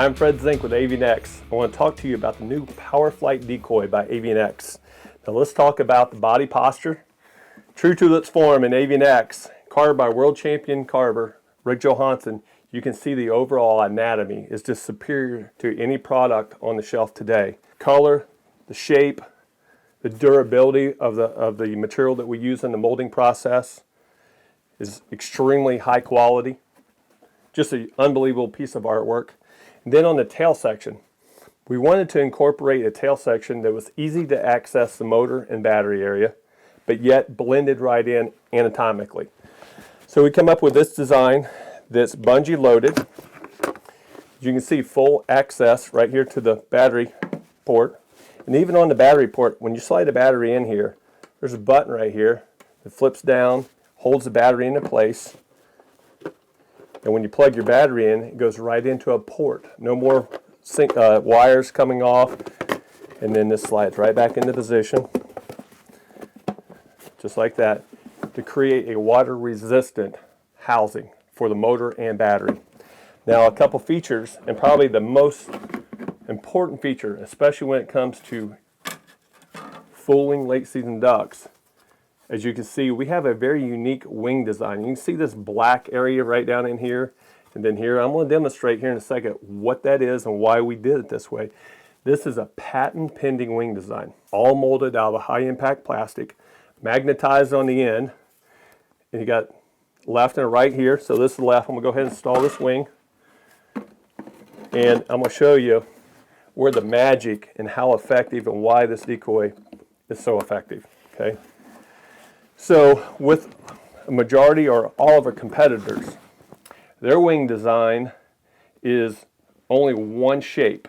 I'm Fred Zink with Avian-X. I want to talk to you about the new PowerFlight decoy by Avian-X. Now let's talk about the body posture. True to its form in Avian-X, carved by world champion carver Rick Johansson, you can see the overall anatomy is just superior to any product on the shelf today. Color, the shape, the durability of the material that we use in the molding process is extremely high quality. Just an unbelievable piece of artwork. And then on the tail section, we wanted to incorporate a tail section that was easy to access the motor and battery area, but yet blended right in anatomically. So we come up with this design that's bungee loaded. You can see full access right here to the battery port. And even on the battery port, when you slide the battery in here, there's a button right here that flips down, holds the battery into place. And when you plug your battery in, it goes right into a port. No more wires coming off. And then this slides right back into position, just like that, to create a water-resistant housing for the motor and battery. Now, a couple features, and probably the most important feature, especially when it comes to fooling late-season ducks. As you can see, we have a very unique wing design. You can see this black area right down in here, and then here. I'm going to demonstrate here in a second what that is and why we did it this way. This is a patent-pending wing design, all molded out of high-impact plastic, magnetized on the end, and you got left and right here. So this is the left. I'm going to go ahead and install this wing, and I'm going to show you where the magic and how effective and why this decoy is so effective. Okay. So with a majority or all of our competitors, their wing design is only one shape,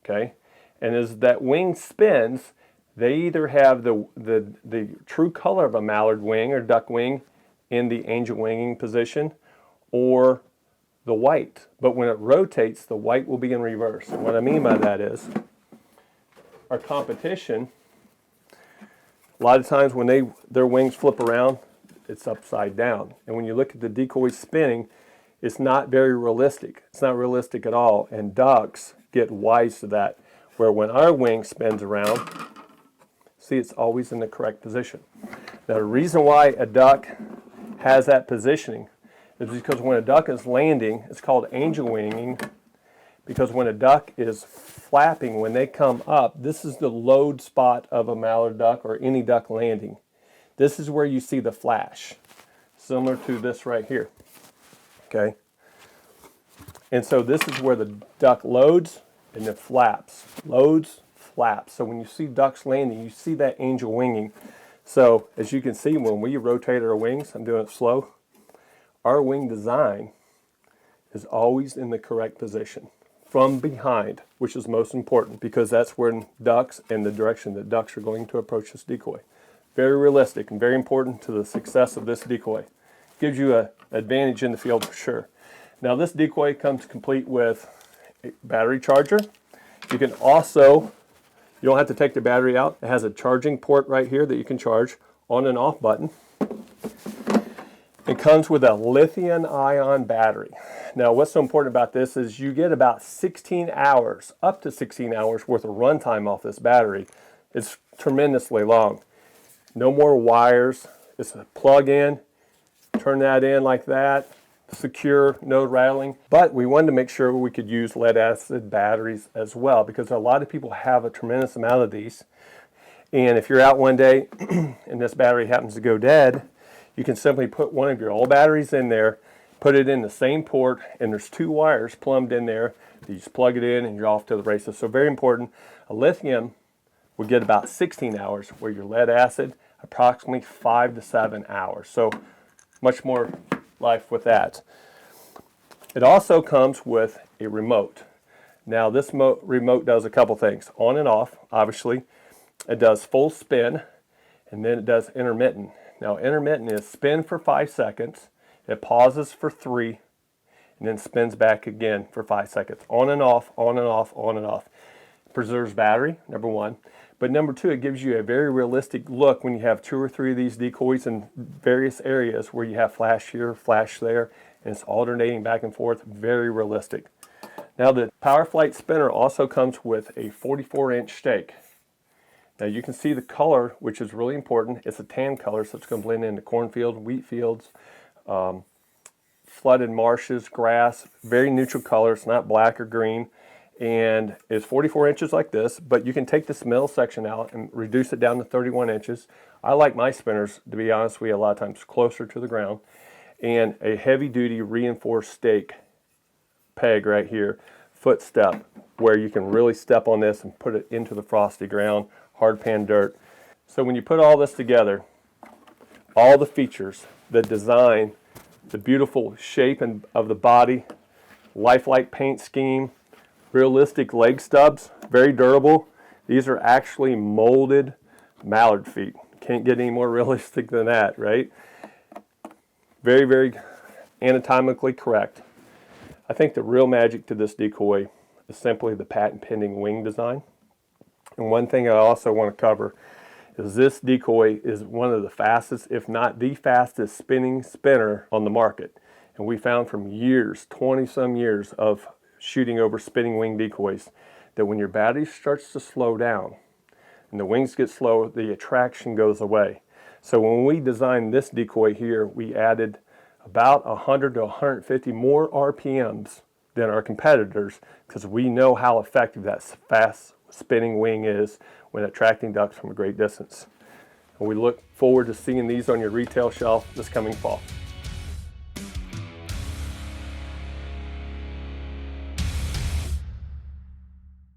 okay? And as that wing spins, they either have the true color of a mallard wing or duck wing in the angel winging position, or the white. But when it rotates, the white will be in reverse. And what I mean by that is, our competition, a lot of times when their wings flip around, it's upside down. And when you look at the decoy spinning, it's not very realistic. It's not realistic at all. And ducks get wise to that, where when our wing spins around, see, it's always in the correct position. Now, the reason why a duck has that positioning is because when a duck is landing, it's called angel winging, because when a duck is flapping, when they come up, this is the load spot of a mallard duck or any duck landing. This is where you see the flash, similar to this right here. Okay? And so this is where the duck loads and it flaps. Loads, flaps. So when you see ducks landing, you see that angel winging. So as you can see, when we rotate our wings, I'm doing it slow, our wing design is always in the correct position from behind, which is most important because that's where ducks and the direction that ducks are going to approach this decoy. Very realistic and very important to the success of this decoy. Gives you an advantage in the field for sure. Now this decoy comes complete with a battery charger. You can also, you don't have to take the battery out. It has a charging port right here that you can charge, on and off button. It comes with a lithium-ion battery. Now, what's so important about this is you get about 16 hours, up to 16 hours worth of runtime off this battery. It's tremendously long. No more wires. It's a plug-in. Turn that in like that. Secure, no rattling. But we wanted to make sure we could use lead-acid batteries as well, because a lot of people have a tremendous amount of these. And if you're out one day and this battery happens to go dead, you can simply put one of your old batteries in there, put it in the same port, and there's two wires plumbed in there. You just plug it in and you're off to the races. So very important. A lithium would get about 16 hours, where your lead acid, approximately 5 to 7 hours. So much more life with that. It also comes with a remote. Now this remote does a couple things. On and off, obviously. It does full spin, and then it does intermittent. Now, intermittent is spin for 5 seconds, it pauses for 3, and then spins back again for 5 seconds. On and off, on and off, on and off. Preserves battery, number one. But number two, it gives you a very realistic look when you have 2 or 3 of these decoys in various areas where you have flash here, flash there, and it's alternating back and forth. Very realistic. Now the PowerFlight spinner also comes with a 44-inch stake. Now you can see the color, which is really important. It's a tan color, so it's going to blend into cornfields, wheat fields, flooded marshes, grass, very neutral color. It's not black or green. And it's 44 inches like this, but you can take this middle section out and reduce it down to 31 inches. I like my spinners, to be honest with you, a lot of times closer to the ground. And a heavy-duty reinforced stake peg right here, footstep, where you can really step on this and put it into the frosty ground, hard pan dirt. So when you put all this together, all the features, the design, the beautiful shape of the body, lifelike paint scheme, realistic leg stubs, very durable. These are actually molded mallard feet. Can't get any more realistic than that, right? Very, very anatomically correct. I think the real magic to this decoy is simply the patent pending wing design. And one thing I also want to cover is this decoy is one of the fastest, if not the fastest spinning spinner on the market. And we found from years, 20-some years of shooting over spinning wing decoys, that when your battery starts to slow down and the wings get slow, the attraction goes away. So when we designed this decoy here, we added about 100 to 150 more RPMs than our competitors, because we know how effective that fast spinning wing is when attracting ducks from a great distance. And we look forward to seeing these on your retail shelf this coming fall.